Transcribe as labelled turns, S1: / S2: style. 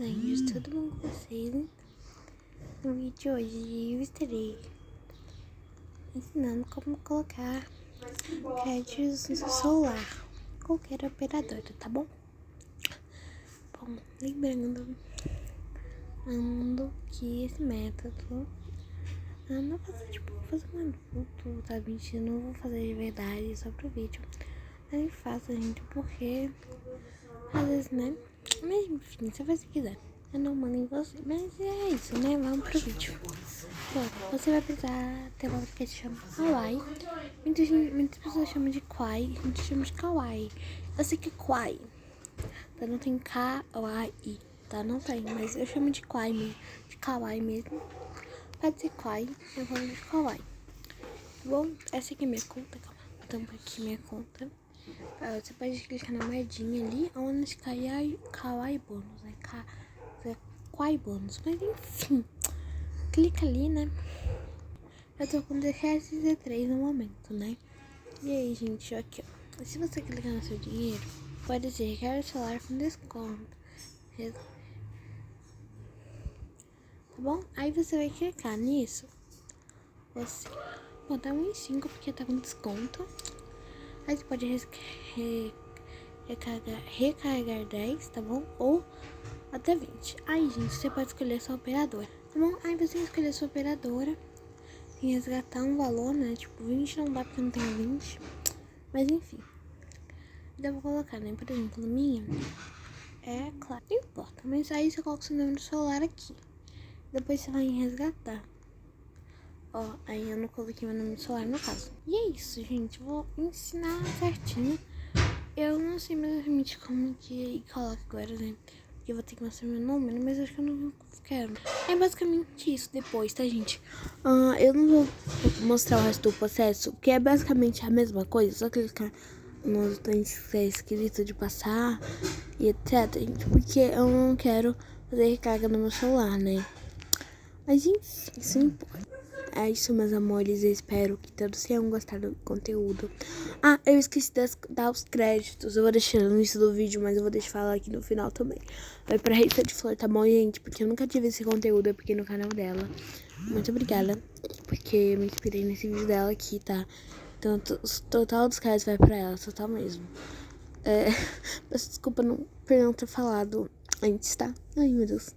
S1: anjos, tudo bom com vocês? No vídeo de hoje eu estarei ensinando como colocar créditos no seu celular, qualquer operadora, tá bom? Bom, lembrando que esse método eu não faço vou fazer um adulto, tá mentindo, não vou fazer de verdade só pro vídeo. Mas faça, gente, porque às vezes, né? Mas enfim, você faz se quiser. Eu não mando em você. Mas é isso, né? Vamos pro vídeo. Bom, você vai precisar ter um aplicativo que se chama Kawaii. Muitas pessoas chamam de Kwai, a gente chama de Kawaii. Eu sei que é Kwai, tá? Não tem Kawaii, tá? Não tem, mas eu chamo de Kwai mesmo, de Kawaii mesmo. Pode ser Kwai, eu falo de Kawaii. Tá bom? Essa aqui é minha conta, calma. Vou tampar aqui minha conta. Você pode clicar na moedinha ali, onde cai Kawaii Bônus, né? Kawaii Bônus, mas enfim, clica ali, né? Eu tô com 17,3 no momento, né? E aí, gente, aqui, ó. Se você clicar no seu dinheiro, pode ser recarga celular com desconto. Tá bom? Aí você vai clicar nisso. Você botar 1,5 porque tá com desconto. Aí você pode recarregar 10, tá bom? Ou até 20. Aí, gente, você pode escolher a sua operadora, tá bom? Aí você escolher a sua operadora e resgatar um valor, né? Tipo, 20 não dá porque eu não tenho 20. Mas enfim. Dá pra colocar, né? Por exemplo, no minha é claro, não importa. Mas aí você coloca o seu número do celular aqui. Depois você vai em resgatar. Ó, aí eu não coloquei meu número do celular no caso. E é isso, gente. Vou ensinar certinho. Eu não sei exatamente como que coloca agora, né? Porque eu vou ter que mostrar meu número, mas acho que eu não quero. É basicamente isso depois, tá, gente? Eu não vou mostrar o resto do processo, que é basicamente a mesma coisa. Só clicar no botão que é escrito de passar e etc, gente. Porque eu não quero fazer recarga no meu celular, né? Mas enfim, isso não importa. É isso, meus amores. Eu espero que todos tenham gostado do conteúdo. Eu esqueci de dar os créditos. Eu vou deixar no início do vídeo, mas eu vou deixar falar aqui no final também. Vai pra Rita de Flor, tá bom, gente? Porque eu nunca tive esse conteúdo aqui no canal dela. Muito obrigada, porque eu me inspirei nesse vídeo dela aqui, tá? Então, o total dos créditos vai pra ela, total mesmo. Peço desculpa por não ter falado antes, tá? Ai, meu Deus.